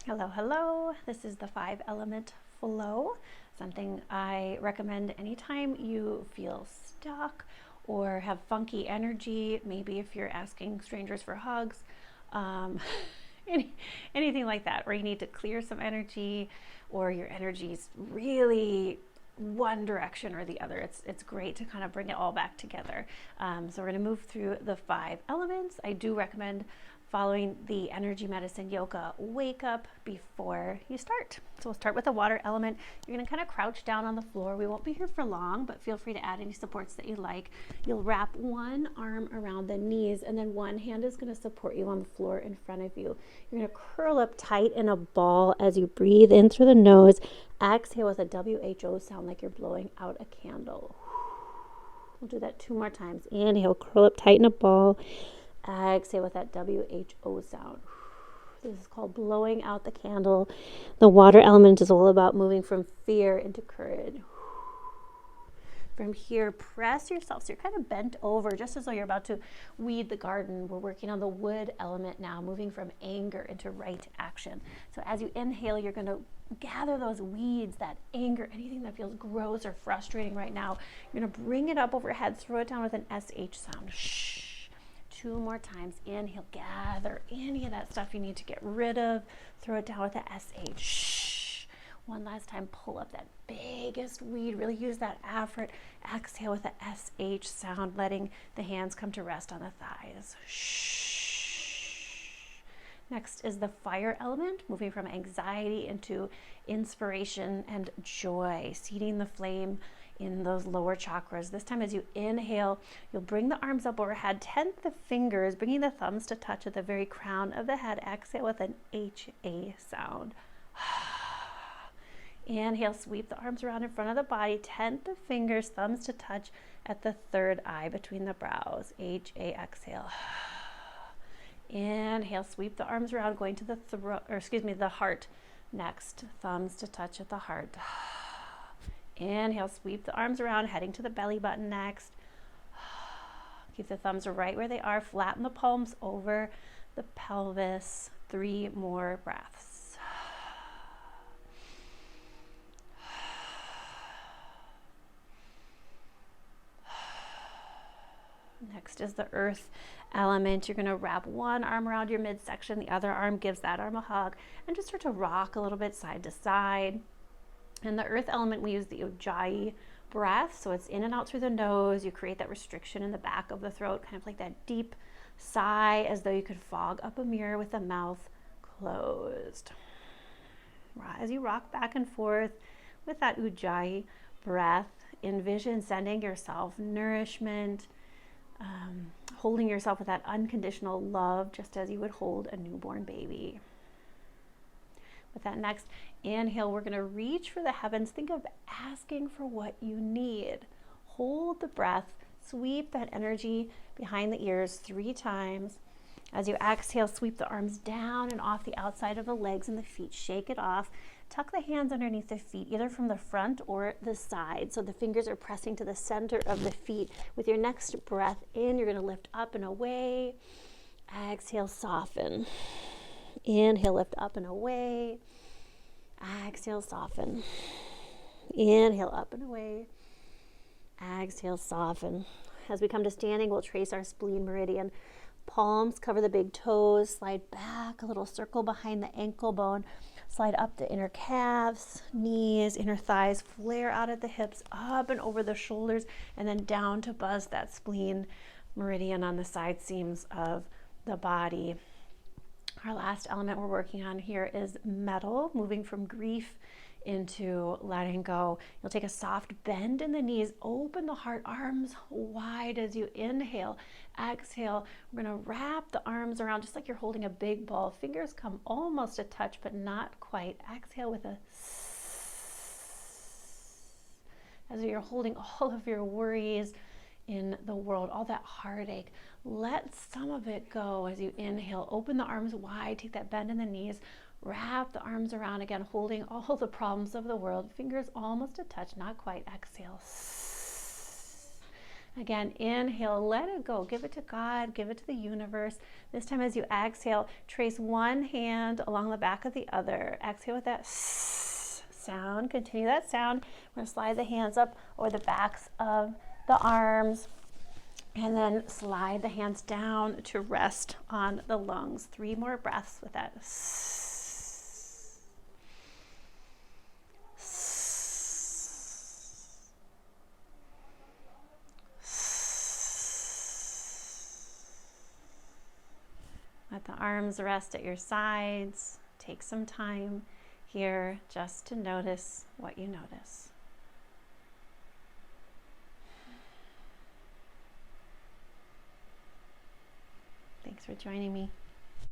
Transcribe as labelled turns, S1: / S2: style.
S1: Hello, hello. This is the 5 element flow, something I recommend anytime you feel stuck or have funky energy. Maybe if you're asking strangers for hugs, um, anything like that, or you need to clear some energy, or your energy's really one direction or the other. It's great to kind of bring it all back together. So we're going to move through the 5 elements. I do recommend following the energy medicine yoga wake up before you start. So we'll start with the water element. You're going to kind of crouch down on the floor. We won't be here for long, but feel free to add any supports that you like. You'll wrap one arm around the knees, and then one hand is going to support you on the floor in front of you. You're going to curl up tight in a ball as you breathe in through the nose. Exhale with a WHO sound, like you're blowing out a candle. We'll do that 2 more times. Inhale, curl up tight in a ball. Exhale with that WHO sound. This is called blowing out the candle. The water element is all about moving from fear into courage. From here, press yourself. So you're kind of bent over, just as though you're about to weed the garden. We're working on the wood element now, moving from anger into right action. So as you inhale, you're going to gather those weeds, that anger, anything that feels gross or frustrating right now. You're going to bring it up overhead, throw it down with an SH sound. Shh. 2 more times. Inhale, gather any of that stuff you need to get rid of. Throw it down with a SH. Shh. One last time, pull up that biggest weed. Really use that effort. Exhale with a SH sound, letting the hands come to rest on the thighs. Shh. Next is the fire element, moving from anxiety into inspiration and joy, seeding the flame in those lower chakras. This time as you inhale, you'll bring the arms up overhead, tent the fingers, bringing the thumbs to touch at the very crown of the head. Exhale with an HA sound. Inhale, sweep the arms around in front of the body, tent the fingers, thumbs to touch at the third eye between the brows. HA, exhale. Inhale, sweep the arms around, going to the throat, the heart. Next, thumbs to touch at the heart. Inhale, sweep the arms around, heading to the belly button next. Keep the thumbs right where they are. Flatten the palms over the pelvis. 3 more breaths. Next is the earth element. You're going to wrap one arm around your midsection. The other arm gives that arm a hug. And just start to rock a little bit side to side. In the earth element, we use the Ujjayi breath. So it's in and out through the nose. You create that restriction in the back of the throat, kind of like that deep sigh, as though you could fog up a mirror with the mouth closed. As you rock back and forth with that Ujjayi breath, envision sending yourself nourishment, holding yourself with that unconditional love, just as you would hold a newborn baby. With that next inhale, we're going to reach for the heavens. Think of asking for what you need. Hold the breath. Sweep that energy behind the ears 3 times. As you exhale, sweep the arms down and off the outside of the legs and the feet. Shake it off. Tuck the hands underneath the feet, either from the front or the side. So the fingers are pressing to the center of the feet. With your next breath in, you're going to lift up and away. Exhale, soften. Inhale, lift up and away. Exhale, soften. Inhale, up and away. Exhale, soften. As we come to standing, we'll trace our spleen meridian. Palms cover the big toes. Slide back, a little circle behind the ankle bone. Slide up the inner calves, knees, inner thighs. Flare out at the hips, up and over the shoulders, and then down to buzz that spleen meridian on the side seams of the body. Our last element we're working on here is metal, moving from grief into letting go. You'll take a soft bend in the knees, open the heart, arms wide as you inhale. Exhale, we're going to wrap the arms around just like you're holding a big ball. Fingers come almost a touch, but not quite. Exhale with a as you're holding all of your worries in the world, all that heartache. Let some of it go as you inhale. Open the arms wide, take that bend in the knees, wrap the arms around again, holding all the problems of the world. Fingers almost a touch, not quite. Exhale. Again, inhale, let it go. Give it to God, give it to the universe. This time as you exhale, trace one hand along the back of the other. Exhale with that sound. Continue that sound. We're going to slide the hands up over the backs of the arms. And then slide the hands down to rest on the lungs. 3 more breaths with that. Let the arms rest at your sides. Take some time here just to notice what you notice. Thanks for joining me.